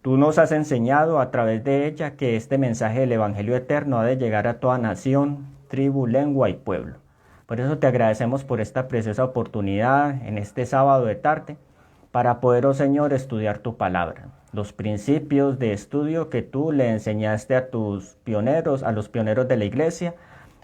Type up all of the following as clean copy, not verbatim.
Tú nos has enseñado a través de ella que este mensaje del Evangelio eterno ha de llegar a toda nación, tribu, lengua y pueblo. Por eso te agradecemos por esta preciosa oportunidad en este sábado de tarde para poder, oh Señor, estudiar tu palabra. Los principios de estudio que tú le enseñaste a tus pioneros, a los pioneros de la iglesia,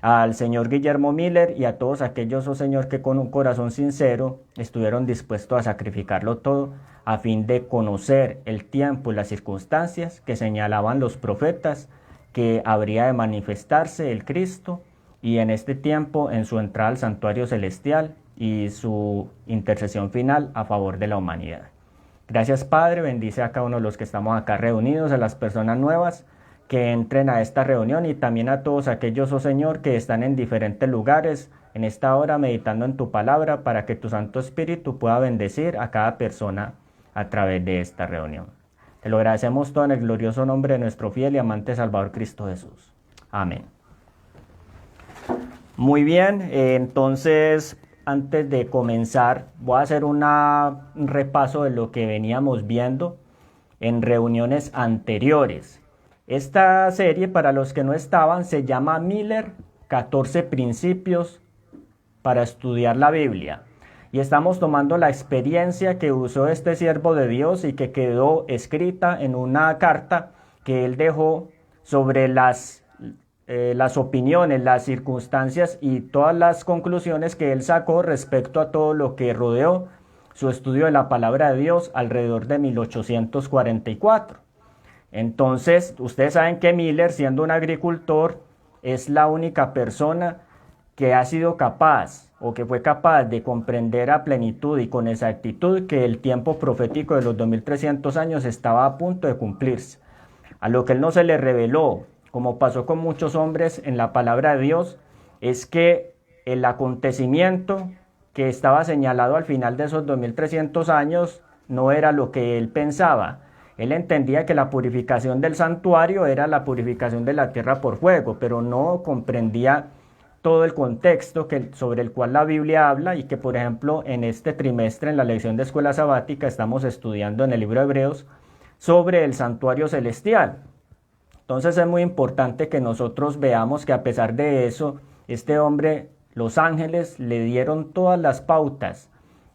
al señor Guillermo Miller y a todos aquellos, oh Señor, que con un corazón sincero estuvieron dispuestos a sacrificarlo todo a fin de conocer el tiempo y las circunstancias que señalaban los profetas que habría de manifestarse el Cristo y en este tiempo en su entrada al santuario celestial y su intercesión final a favor de la humanidad. Gracias, Padre, bendice a cada uno de los que estamos acá reunidos, a las personas nuevas que entren a esta reunión y también a todos aquellos, oh Señor, que están en diferentes lugares en esta hora meditando en tu palabra para que tu Santo Espíritu pueda bendecir a cada persona a través de esta reunión. Te lo agradecemos todo en el glorioso nombre de nuestro fiel y amante Salvador Cristo Jesús. Amén. Muy bien, entonces antes de comenzar voy a hacer un repaso de lo que veníamos viendo en reuniones anteriores. Esta serie, para los que no estaban, se llama Miller, 14 principios para estudiar la Biblia. Y estamos tomando la experiencia que usó este siervo de Dios y que quedó escrita en una carta que él dejó sobre las opiniones, las circunstancias y todas las conclusiones que él sacó respecto a todo lo que rodeó su estudio de la palabra de Dios alrededor de 1844. Entonces, ustedes saben que Miller, siendo un agricultor, es la única persona que ha sido capaz o que fue capaz de comprender a plenitud y con exactitud que el tiempo profético de los 2300 años estaba a punto de cumplirse. A lo que él no se le reveló, como pasó con muchos hombres en la palabra de Dios, es que el acontecimiento que estaba señalado al final de esos 2300 años no era lo que él pensaba. Él entendía que la purificación del santuario era la purificación de la tierra por fuego, pero no comprendía todo el contexto sobre el cual la Biblia habla y que, por ejemplo, en este trimestre, en la lección de escuela sabática, estamos estudiando en el libro de Hebreos sobre el santuario celestial. Entonces es muy importante que nosotros veamos que a pesar de eso, este hombre, los ángeles, le dieron todas las pautas,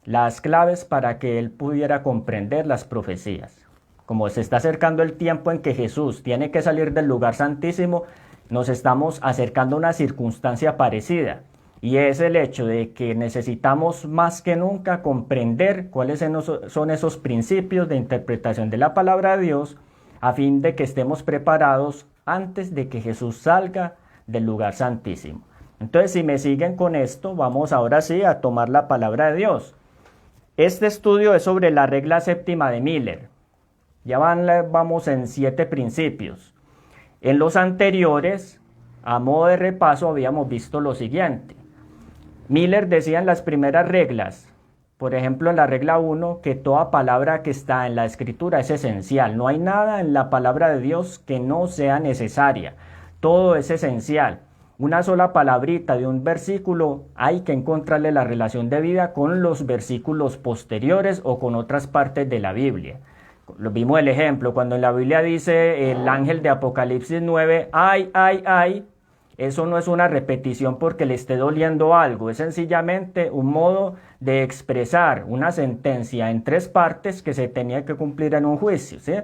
las claves para que él pudiera comprender las profecías. Como se está acercando el tiempo en que Jesús tiene que salir del lugar santísimo, nos estamos acercando a una circunstancia parecida. Y es el hecho de que necesitamos más que nunca comprender cuáles son esos principios de interpretación de la palabra de Dios a fin de que estemos preparados antes de que Jesús salga del lugar santísimo. Entonces, si me siguen con esto, vamos ahora sí a tomar la palabra de Dios. Este estudio es sobre la regla séptima de Miller. Ya vamos en 7 principios. En los anteriores, a modo de repaso, habíamos visto lo siguiente. Miller decía en las primeras reglas, por ejemplo en la regla 1, que toda palabra que está en la escritura es esencial. No hay nada en la palabra de Dios que no sea necesaria. Todo es esencial. Una sola palabrita de un versículo hay que encontrarle la relación de vida con los versículos posteriores o con otras partes de la Biblia. Lo vimos el ejemplo, cuando en la Biblia dice el ángel de Apocalipsis 9, ay, eso no es una repetición porque le esté doliendo algo, es sencillamente un modo de expresar una sentencia en 3 partes que se tenía que cumplir en un juicio, ¿sí?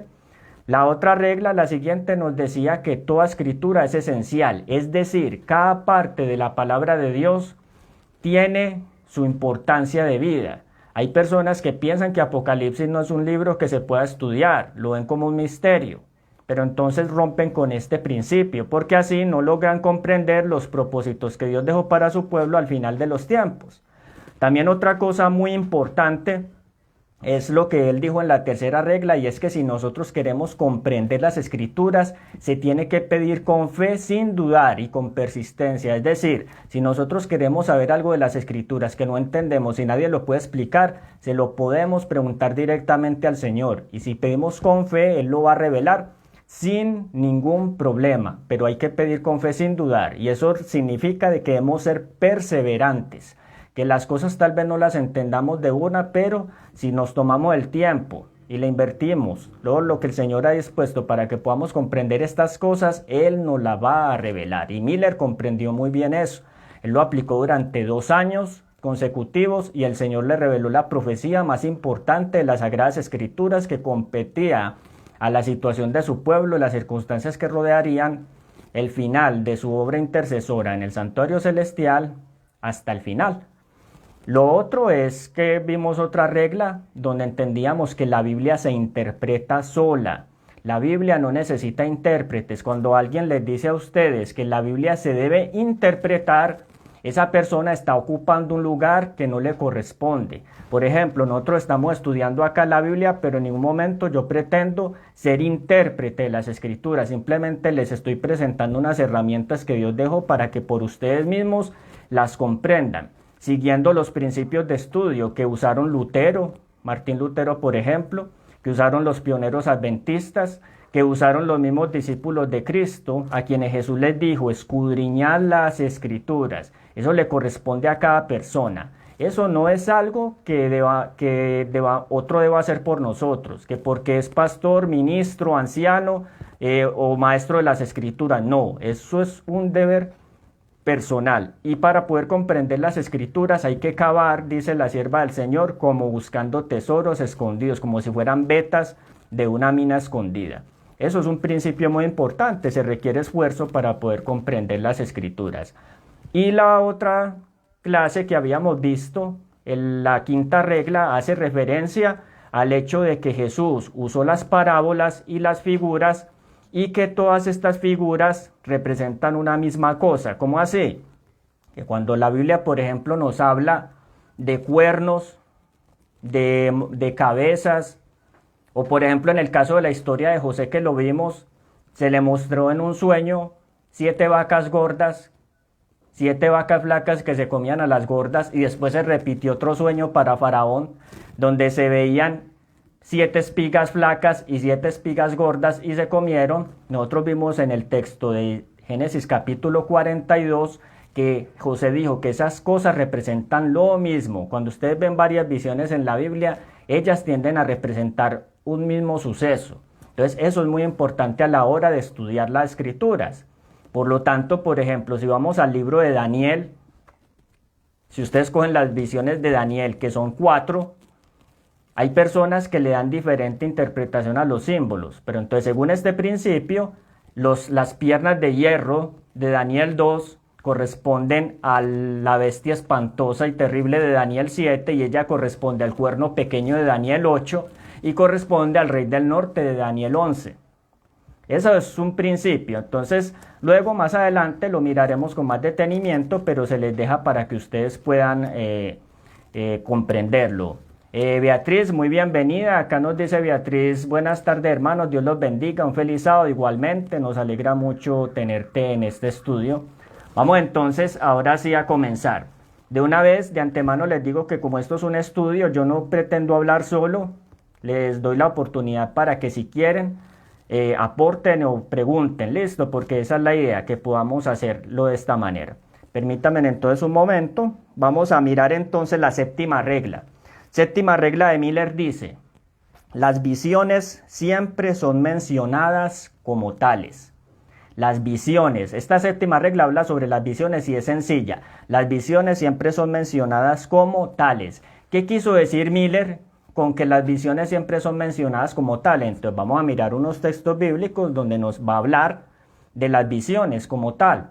La otra regla, la siguiente, nos decía que toda escritura es esencial, es decir, cada parte de la palabra de Dios tiene su importancia de vida. Hay personas que piensan que Apocalipsis no es un libro que se pueda estudiar, lo ven como un misterio, pero entonces rompen con este principio, porque así no logran comprender los propósitos que Dios dejó para su pueblo al final de los tiempos. También otra cosa muy importante es lo que él dijo en la tercera regla, y es que si nosotros queremos comprender las escrituras, se tiene que pedir con fe, sin dudar y con persistencia. Es decir, si nosotros queremos saber algo de las escrituras que no entendemos y nadie lo puede explicar, se lo podemos preguntar directamente al Señor. Y si pedimos con fe, Él lo va a revelar sin ningún problema. Pero hay que pedir con fe sin dudar. Y eso significa de que debemos ser perseverantes. Que las cosas tal vez no las entendamos de una, pero si nos tomamos el tiempo y le invertimos todo lo que el Señor ha dispuesto para que podamos comprender estas cosas, Él nos la va a revelar. Y Miller comprendió muy bien eso. Él lo aplicó durante 2 años consecutivos y el Señor le reveló la profecía más importante de las Sagradas Escrituras que competía a la situación de su pueblo, las circunstancias que rodearían el final de su obra intercesora en el santuario celestial hasta el final. Lo otro es que vimos otra regla donde entendíamos que la Biblia se interpreta sola. La Biblia no necesita intérpretes. Cuando alguien les dice a ustedes que la Biblia se debe interpretar, esa persona está ocupando un lugar que no le corresponde. Por ejemplo, nosotros estamos estudiando acá la Biblia, pero en ningún momento yo pretendo ser intérprete de las Escrituras. Simplemente les estoy presentando unas herramientas que Dios dejó para que por ustedes mismos las comprendan, siguiendo los principios de estudio que usaron Lutero, Martín Lutero, por ejemplo, que usaron los pioneros adventistas, que usaron los mismos discípulos de Cristo, a quienes Jesús les dijo, escudriñad las Escrituras. Eso le corresponde a cada persona. Eso no es algo que otro deba hacer por nosotros, que porque es pastor, ministro, anciano o maestro de las Escrituras. No, eso es un deber personal. Y para poder comprender las Escrituras hay que cavar, dice la sierva del Señor, como buscando tesoros escondidos, como si fueran vetas de una mina escondida. Eso es un principio muy importante, se requiere esfuerzo para poder comprender las Escrituras. Y la otra clase que habíamos visto, la quinta regla, hace referencia al hecho de que Jesús usó las parábolas y las figuras y que todas estas figuras representan una misma cosa. ¿Cómo así? Que cuando la Biblia, por ejemplo, nos habla de cuernos, de cabezas, o por ejemplo en el caso de la historia de José que lo vimos, se le mostró en un sueño 7 vacas gordas, 7 vacas flacas que se comían a las gordas, y después se repitió otro sueño para Faraón, donde se veían 7 espigas flacas y 7 espigas gordas y se comieron. Nosotros vimos en el texto de Génesis capítulo 42 que José dijo que esas cosas representan lo mismo. Cuando ustedes ven varias visiones en la Biblia, ellas tienden a representar un mismo suceso. Entonces eso es muy importante a la hora de estudiar las Escrituras. Por lo tanto, por ejemplo, si vamos al libro de Daniel, si ustedes cogen las visiones de Daniel, que son 4, hay personas que le dan diferente interpretación a los símbolos, pero entonces según este principio, las piernas de hierro de Daniel 2 corresponden a la bestia espantosa y terrible de Daniel 7 y ella corresponde al cuerno pequeño de Daniel 8 y corresponde al rey del norte de Daniel 11. Eso es un principio, entonces luego más adelante lo miraremos con más detenimiento, pero se les deja para que ustedes puedan comprenderlo. Beatriz, muy bienvenida. Acá nos dice Beatriz, buenas tardes hermanos, Dios los bendiga, un feliz sábado igualmente, nos alegra mucho tenerte en este estudio. Vamos entonces ahora sí a comenzar. De una vez, de antemano les digo que como esto es un estudio, yo no pretendo hablar solo, les doy la oportunidad para que si quieren aporten o pregunten, listo, porque esa es la idea, que podamos hacerlo de esta manera. Permítanme entonces un momento, vamos a mirar entonces la séptima regla. Séptima regla de Miller dice, las visiones siempre son mencionadas como tales. Las visiones, esta séptima regla habla sobre las visiones y es sencilla. Las visiones siempre son mencionadas como tales. ¿Qué quiso decir Miller con que las visiones siempre son mencionadas como tales? Entonces vamos a mirar unos textos bíblicos donde nos va a hablar de las visiones como tal,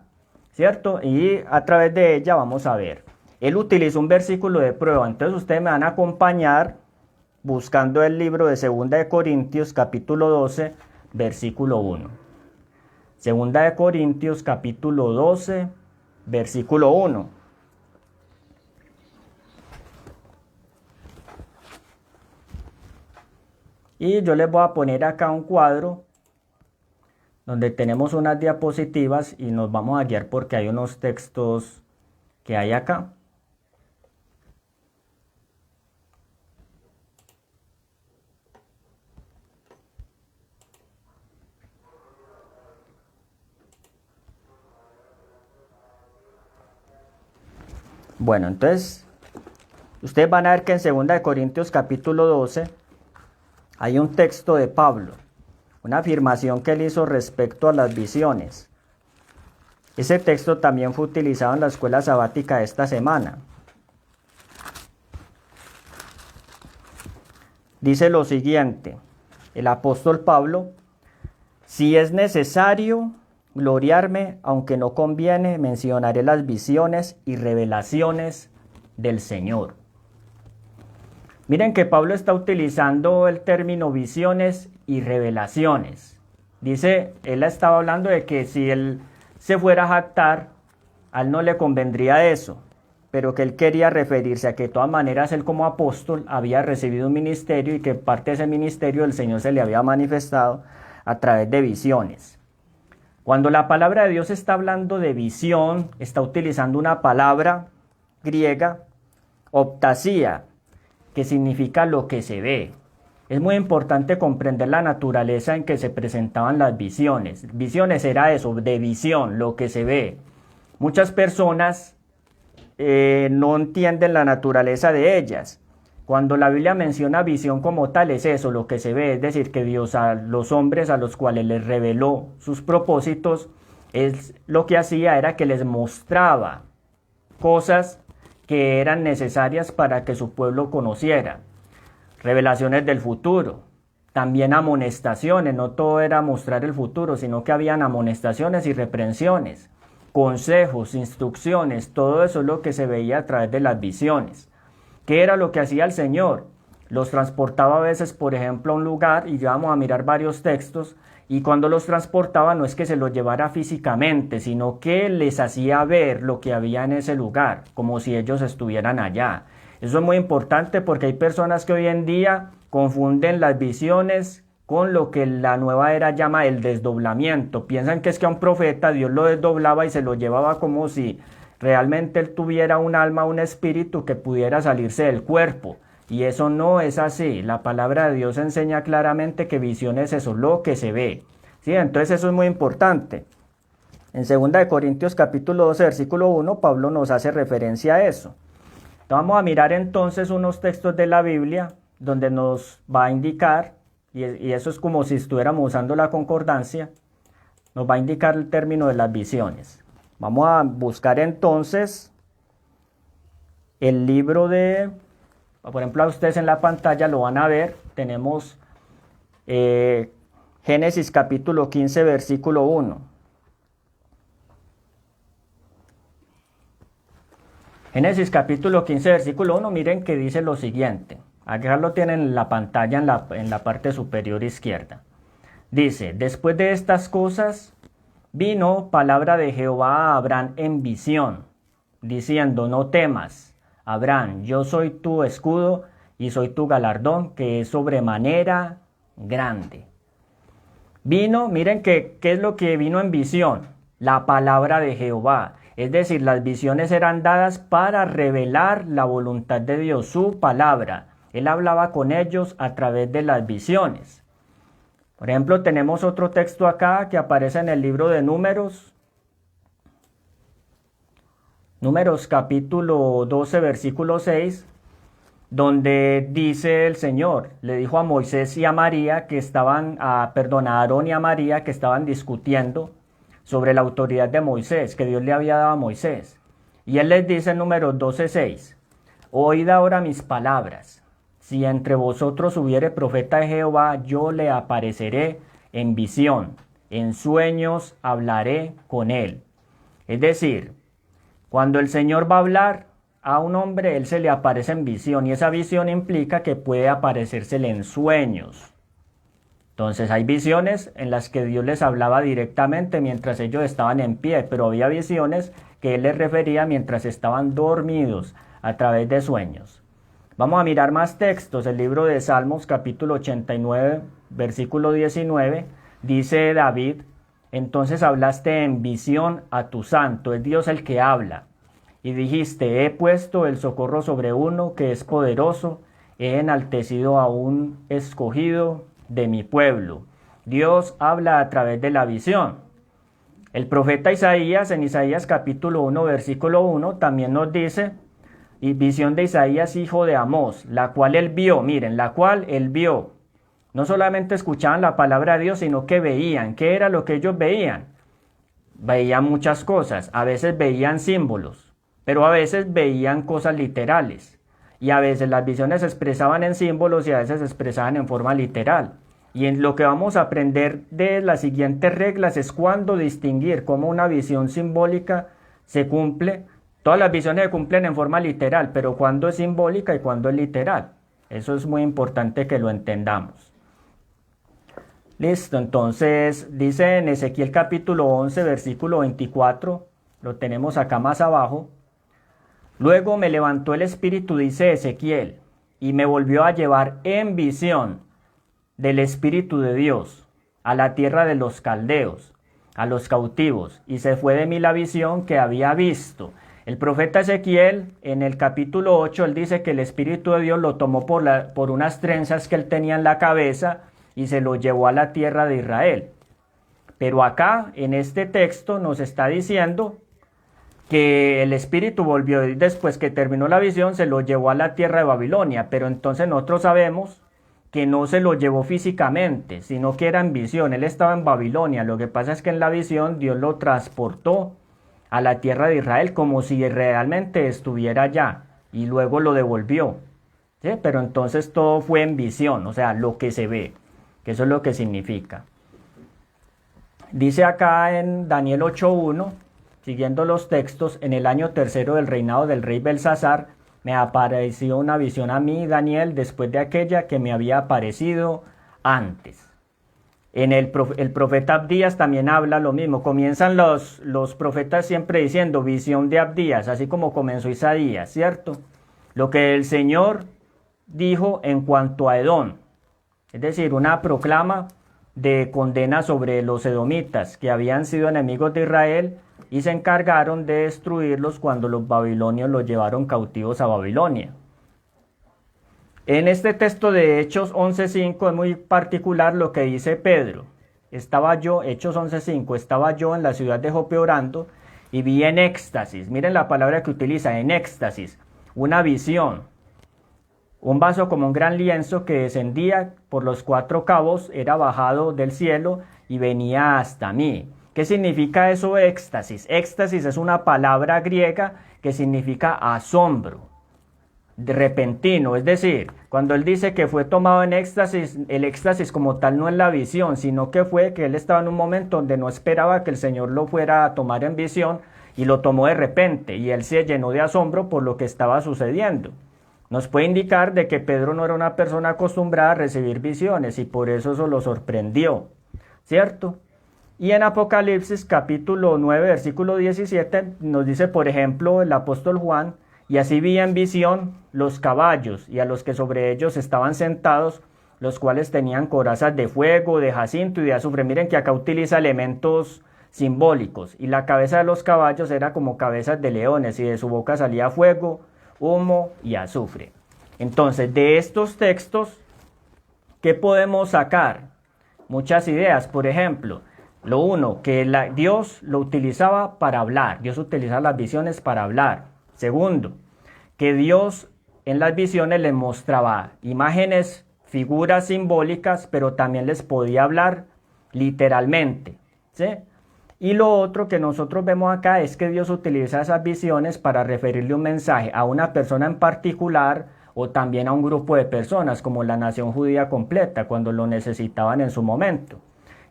¿cierto? Y a través de ella vamos a ver. Él utilizó un versículo de prueba, entonces ustedes me van a acompañar buscando el libro de 2 de Corintios capítulo 12, versículo 1. 2 de Corintios capítulo 12, versículo 1. Y yo les voy a poner acá un cuadro donde tenemos unas diapositivas y nos vamos a guiar porque hay unos textos que hay acá. Bueno, entonces, ustedes van a ver que en 2 de Corintios capítulo 12 Hay un texto de Pablo, una afirmación que él hizo respecto a las visiones. Ese texto también fue utilizado en la escuela sabática de esta semana. Dice lo siguiente, el apóstol Pablo: si es necesario gloriarme, aunque no conviene, mencionaré las visiones y revelaciones del Señor. Miren que Pablo está utilizando el término visiones y revelaciones. Dice, él estaba hablando de que si él se fuera a jactar, a él no le convendría eso, pero que él quería referirse a que de todas maneras él como apóstol había recibido un ministerio y que parte de ese ministerio el Señor se le había manifestado a través de visiones. Cuando la palabra de Dios está hablando de visión, está utilizando una palabra griega, optasía, que significa lo que se ve. Es muy importante comprender la naturaleza en que se presentaban las visiones. Visiones era eso, de visión, lo que se ve. Muchas personas no entienden la naturaleza de ellas. Cuando la Biblia menciona visión como tal, es eso, lo que se ve, es decir, que Dios a los hombres a los cuales les reveló sus propósitos, lo que hacía era que les mostraba cosas que eran necesarias para que su pueblo conociera. Revelaciones del futuro, también amonestaciones, no todo era mostrar el futuro, sino que habían amonestaciones y reprensiones, consejos, instrucciones, todo eso es lo que se veía a través de las visiones. ¿Qué era lo que hacía el Señor? Los transportaba a veces, por ejemplo, a un lugar, y íbamos a mirar varios textos, y cuando los transportaba no es que se los llevara físicamente, sino que les hacía ver lo que había en ese lugar, como si ellos estuvieran allá. Eso es muy importante porque hay personas que hoy en día confunden las visiones con lo que la nueva era llama el desdoblamiento. Piensan que es que a un profeta Dios lo desdoblaba y se lo llevaba como si realmente él tuviera un alma, un espíritu que pudiera salirse del cuerpo. Y eso no es así. La palabra de Dios enseña claramente que visión es eso, lo que se ve. ¿Sí? Entonces eso es muy importante. En 2 Corintios capítulo 12, versículo 1, Pablo nos hace referencia a eso. Vamos a mirar entonces unos textos de la Biblia donde nos va a indicar, y eso es como si estuviéramos usando la concordancia, nos va a indicar el término de las visiones. Vamos a buscar entonces el libro de, por ejemplo, a ustedes en la pantalla lo van a ver, tenemos Génesis capítulo 15, versículo 1. Génesis capítulo 15, versículo 1, miren que dice lo siguiente. Acá lo tienen en la pantalla en la parte superior izquierda. Dice, después de estas cosas, vino palabra de Jehová a Abraham en visión, diciendo, no temas, Abraham, yo soy tu escudo y soy tu galardón, que es sobremanera grande. Vino, miren que, ¿qué es lo que vino en visión? La palabra de Jehová. Es decir, las visiones eran dadas para revelar la voluntad de Dios, su palabra. Él hablaba con ellos a través de las visiones. Por ejemplo, tenemos otro texto acá que aparece en el libro de Números. Números capítulo 12, versículo 6, donde dice el Señor, le dijo a Moisés y a María que estaban, a Aarón y a María que estaban discutiendo sobre la autoridad de Moisés, que Dios le había dado a Moisés. Y él les dice en Números 12, 6, oíd ahora mis palabras. Si entre vosotros hubiere profeta de Jehová, yo le apareceré en visión, en sueños hablaré con él. Es decir, cuando el Señor va a hablar a un hombre, él se le aparece en visión, y esa visión implica que puede aparecérsele en sueños. Entonces hay visiones en las que Dios les hablaba directamente mientras ellos estaban en pie, pero había visiones que él les refería mientras estaban dormidos a través de sueños. Vamos a mirar más textos. El libro de Salmos, capítulo 89, versículo 19, dice David, entonces hablaste en visión a tu santo, es Dios el que habla, y dijiste, he puesto el socorro sobre uno que es poderoso, he enaltecido a un escogido de mi pueblo. Dios habla a través de la visión. El profeta Isaías, en Isaías capítulo 1, versículo 1, también nos dice, y visión de Isaías, hijo de Amós, la cual él vio, miren, la cual él vio, No solamente escuchaban la palabra de Dios, sino que veían. ¿Qué era lo que ellos veían? Veían muchas cosas, a veces veían símbolos, pero a veces veían cosas literales. Y a veces las visiones se expresaban en símbolos y a veces se expresaban en forma literal. Y en lo que vamos a aprender de las siguientes reglas es cuándo distinguir cómo una visión simbólica se cumple. Todas las visiones se cumplen en forma literal, pero cuándo es simbólica y cuándo es literal. Eso es muy importante que lo entendamos. Listo, entonces dice en Ezequiel capítulo 11, versículo 24, lo tenemos acá más abajo. Luego me levantó el espíritu, dice Ezequiel, y me volvió a llevar en visión del Espíritu de Dios a la tierra de los caldeos, a los cautivos, y se fue de mí la visión que había visto. El profeta Ezequiel, en el capítulo 8, él dice que el Espíritu de Dios lo tomó por unas trenzas que él tenía en la cabeza y se lo llevó a la tierra de Israel. Pero acá, en este texto, nos está diciendo que el Espíritu volvió y después que terminó la visión se lo llevó a la tierra de Babilonia, pero entonces nosotros sabemos que no se lo llevó físicamente, sino que era en visión. Él estaba en Babilonia. Lo que pasa es que en la visión Dios lo transportó a la tierra de Israel como si realmente estuviera allá y luego lo devolvió. ¿Sí? Pero entonces todo fue en visión, o sea, lo que se ve, que eso es lo que significa. Dice acá en Daniel 8:1, siguiendo los textos, en el año tercero del reinado del rey Belsasar, me apareció una visión a mí, Daniel, después de aquella que me había aparecido antes. El profeta Abdías también habla lo mismo. Comienzan los profetas siempre diciendo visión de Abdías, así como comenzó Isaías, ¿cierto? Lo que el Señor dijo en cuanto a Edom, es decir, una proclama de condena sobre los edomitas, que habían sido enemigos de Israel y se encargaron de destruirlos cuando los babilonios los llevaron cautivos a Babilonia. En este texto de Hechos 11:5 es muy particular lo que dice Pedro. Hechos 11:5, estaba yo en la ciudad de Jope orando y vi en éxtasis, miren la palabra que utiliza, en éxtasis, una visión. Un vaso como un gran lienzo que descendía por los 4 cabos, era bajado del cielo y venía hasta mí. ¿Qué significa eso, éxtasis? Éxtasis es una palabra griega que significa asombro, repentino. Es decir, cuando él dice que fue tomado en éxtasis, el éxtasis como tal no es la visión, sino que fue que él estaba en un momento donde no esperaba que el Señor lo fuera a tomar en visión y lo tomó de repente y él se llenó de asombro por lo que estaba sucediendo. Nos puede indicar de que Pedro no era una persona acostumbrada a recibir visiones y por eso lo sorprendió, ¿cierto? Y en Apocalipsis capítulo 9 versículo 17 nos dice, por ejemplo, el apóstol Juan, y así vi en visión los caballos y a los que sobre ellos estaban sentados, los cuales tenían corazas de fuego, de jacinto y de azufre. Miren que acá utiliza elementos simbólicos y la cabeza de los caballos era como cabezas de leones y de su boca salía fuego, humo y azufre. Entonces, de estos textos, ¿qué podemos sacar? Muchas ideas. Por ejemplo, lo uno, que Dios lo utilizaba para hablar. Dios utilizaba las visiones para hablar. Segundo, que Dios en las visiones les mostraba imágenes, figuras simbólicas, pero también les podía hablar literalmente, ¿sí? Y lo otro que nosotros vemos acá es que Dios utiliza esas visiones para referirle un mensaje a una persona en particular o también a un grupo de personas, como la nación judía completa, cuando lo necesitaban en su momento.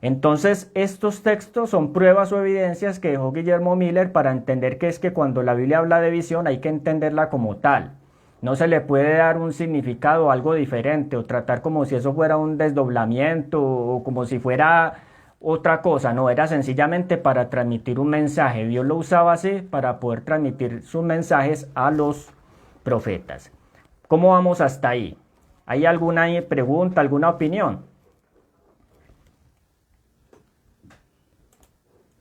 Entonces, estos textos son pruebas o evidencias que dejó Guillermo Miller para entender que es que cuando la Biblia habla de visión hay que entenderla como tal. No se le puede dar un significado, algo diferente, o tratar como si eso fuera un desdoblamiento o como si fuera otra cosa. No, era sencillamente para transmitir un mensaje. Dios lo usaba así para poder transmitir sus mensajes a los profetas. ¿Cómo vamos hasta ahí? ¿Hay alguna pregunta, alguna opinión?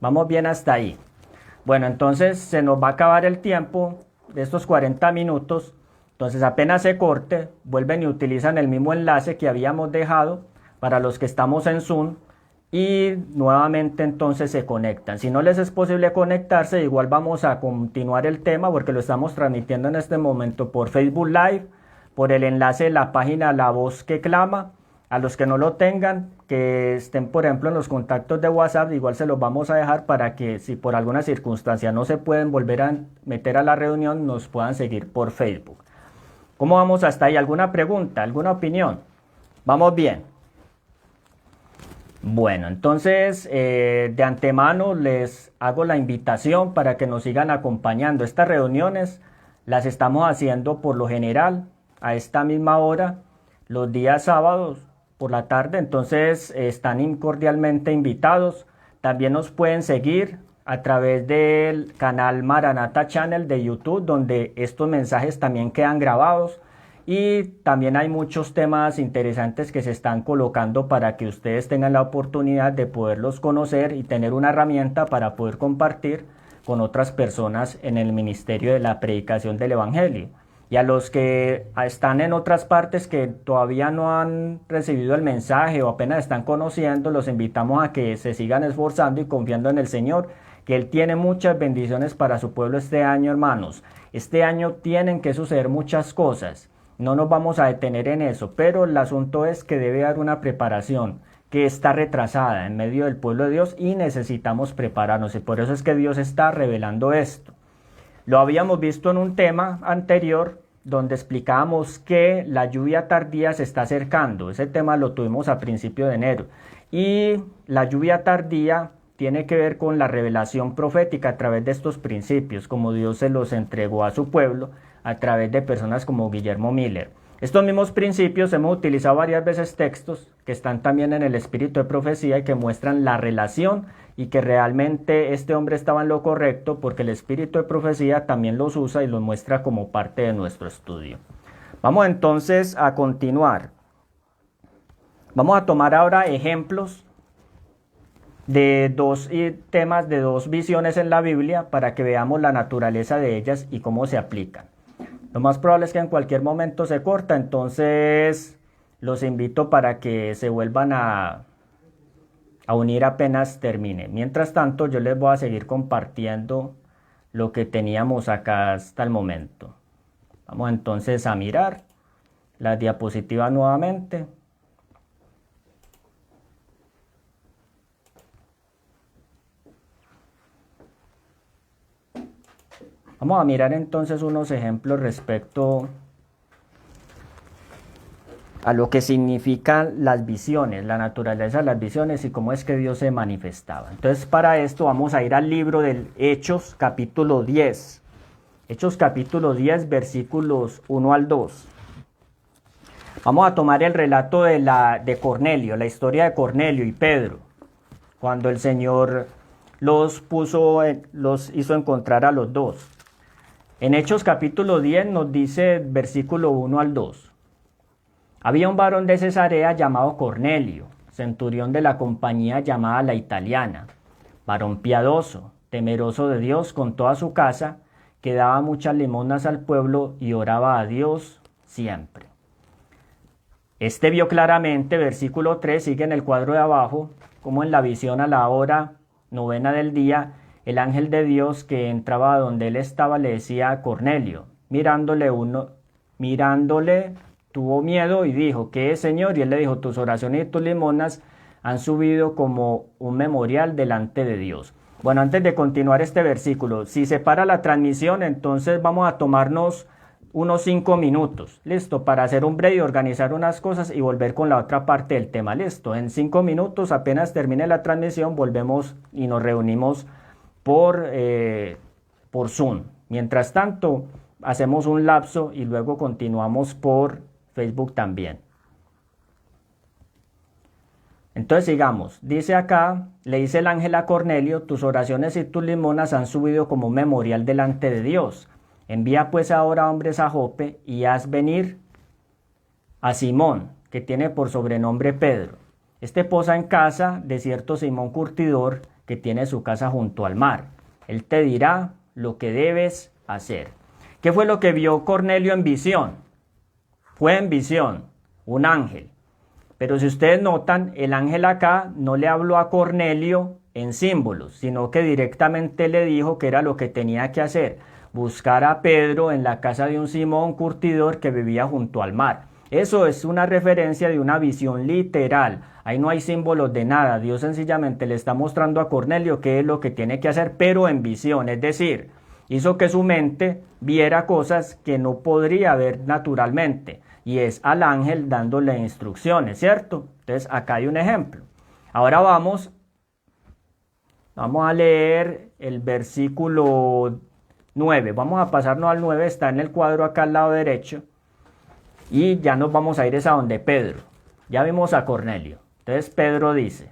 Vamos bien hasta ahí. Bueno, entonces se nos va a acabar el tiempo de estos 40 minutos. Entonces apenas se corte, vuelven y utilizan el mismo enlace que habíamos dejado para los que estamos en Zoom y nuevamente entonces se conectan. Si no les es posible conectarse, igual vamos a continuar el tema porque lo estamos transmitiendo en este momento por Facebook Live, por el enlace de la página La Voz que Clama A los que no lo tengan, que estén por ejemplo en los contactos de WhatsApp, igual se los vamos a dejar para que si por alguna circunstancia no se pueden volver a meter a la reunión, nos puedan seguir por Facebook. ¿Cómo vamos hasta ahí? ¿Alguna pregunta? ¿Alguna opinión? ¿Vamos bien? Bueno, entonces de antemano les hago la invitación para que nos sigan acompañando. Estas reuniones las estamos haciendo por lo general a esta misma hora, los días sábados por la tarde, entonces están cordialmente invitados. También nos pueden seguir a través del canal Maranata Channel de YouTube, donde estos mensajes también quedan grabados. Y también hay muchos temas interesantes que se están colocando para que ustedes tengan la oportunidad de poderlos conocer y tener una herramienta para poder compartir con otras personas en el ministerio de la predicación del Evangelio. Y a los que están en otras partes que todavía no han recibido el mensaje o apenas están conociendo, los invitamos a que se sigan esforzando y confiando en el Señor, que Él tiene muchas bendiciones para su pueblo este año, hermanos. Este año tienen que suceder muchas cosas. No nos vamos a detener en eso, pero el asunto es que debe haber una preparación que está retrasada en medio del pueblo de Dios y necesitamos prepararnos, y por eso es que Dios está revelando esto. Lo habíamos visto en un tema anterior donde explicábamos que la lluvia tardía se está acercando. Ese tema lo tuvimos a principio de enero. Y la lluvia tardía tiene que ver con la revelación profética a través de estos principios, como Dios se los entregó a su pueblo a través de personas como Guillermo Miller. Estos mismos principios hemos utilizado varias veces textos que están también en el espíritu de profecía y que muestran la relación y que realmente este hombre estaba en lo correcto, porque el espíritu de profecía también los usa y los muestra como parte de nuestro estudio. Vamos entonces a continuar. Vamos a tomar ahora ejemplos de dos temas, de dos visiones en la Biblia, para que veamos la naturaleza de ellas y cómo se aplican. Lo más probable es que en cualquier momento se corta, entonces los invito para que se vuelvan a unir apenas termine. Mientras tanto, yo les voy a seguir compartiendo lo que teníamos acá hasta el momento. Vamos entonces a mirar las diapositivas nuevamente. Vamos a mirar entonces unos ejemplos respecto a lo que significan las visiones, la naturaleza de las visiones y cómo es que Dios se manifestaba. Entonces, para esto vamos a ir al libro del Hechos capítulo 10. Hechos capítulo 10, versículos 1 al 2. Vamos a tomar el relato de Cornelio, la historia de Cornelio y Pedro, cuando el Señor los hizo encontrar a los dos. En Hechos capítulo 10 nos dice versículo 1 al 2. Había un varón de Cesarea llamado Cornelio, centurión de la compañía llamada La Italiana, varón piadoso, temeroso de Dios con toda su casa, que daba muchas limosnas al pueblo y oraba a Dios siempre. Este vio claramente, versículo 3, sigue en el cuadro de abajo, como en la visión a la hora 9 del día, el ángel de Dios que entraba donde él estaba le decía a Cornelio, mirándole, tuvo miedo y dijo, ¿qué es, Señor? Y él le dijo, tus oraciones y tus limosnas han subido como un memorial delante de Dios. Bueno, antes de continuar este versículo, si se para la transmisión, entonces vamos a tomarnos unos 5 minutos, listo, para hacer un break y organizar unas cosas y volver con la otra parte del tema, listo. En 5 minutos, apenas termine la transmisión, volvemos y nos reunimos por Zoom. Mientras tanto, hacemos un lapso y luego continuamos por Facebook también. Entonces sigamos. Dice acá, le dice el ángel a Cornelio, tus oraciones y tus limonas han subido como un memorial delante de Dios. Envía pues ahora hombres a Jope y haz venir a Simón, que tiene por sobrenombre Pedro. Este posa en casa de cierto Simón curtidor, que tiene su casa junto al mar. Él te dirá lo que debes hacer. ¿Qué fue lo que vio Cornelio en visión? Fue en visión, un ángel. Pero si ustedes notan, el ángel acá no le habló a Cornelio en símbolos, sino que directamente le dijo que era lo que tenía que hacer, buscar a Pedro en la casa de un Simón curtidor que vivía junto al mar. Eso es una referencia de una visión literal. Ahí no hay símbolos de nada. Dios sencillamente le está mostrando a Cornelio qué es lo que tiene que hacer, pero en visión. Es decir, hizo que su mente viera cosas que no podría ver naturalmente. Y es al ángel dándole instrucciones, ¿cierto? Entonces acá hay un ejemplo. Ahora vamos a leer el versículo 9. Vamos a pasarnos al 9, está en el cuadro acá al lado derecho. Y ya nos vamos a ir a donde Pedro. Ya vimos a Cornelio. Entonces Pedro dice,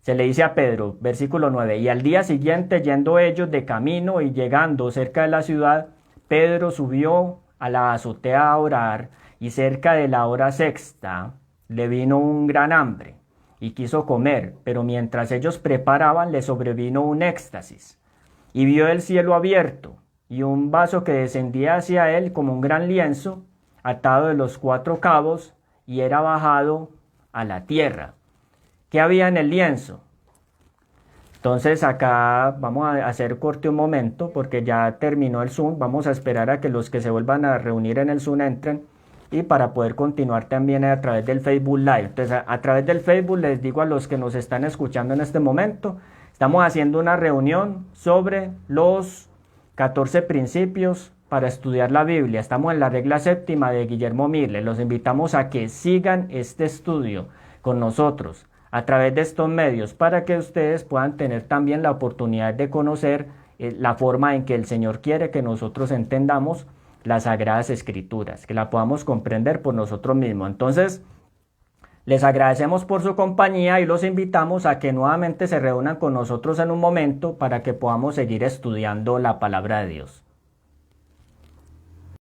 se le dice a Pedro, versículo 9, y al día siguiente, yendo ellos de camino y llegando cerca de la ciudad, Pedro subió a la azotea a orar, y cerca de la hora sexta le vino un gran hambre, y quiso comer, pero mientras ellos preparaban le sobrevino un éxtasis, y vio el cielo abierto, y un vaso que descendía hacia él como un gran lienzo, atado de los 4 cabos, y era bajado a la tierra. ¿Qué había en el lienzo? Entonces acá vamos a hacer corte un momento porque ya terminó el Zoom. Vamos a esperar a que los que se vuelvan a reunir en el Zoom entren y para poder continuar también a través del Facebook Live. Entonces a través del Facebook les digo a los que nos están escuchando en este momento, estamos haciendo una reunión sobre los 14 principios para estudiar la Biblia. Estamos en la regla séptima de Guillermo Mille. Los invitamos a que sigan este estudio con nosotros a través de estos medios para que ustedes puedan tener también la oportunidad de conocer la forma en que el Señor quiere que nosotros entendamos las Sagradas Escrituras, que la podamos comprender por nosotros mismos. Entonces, les agradecemos por su compañía y los invitamos a que nuevamente se reúnan con nosotros en un momento para que podamos seguir estudiando la palabra de Dios.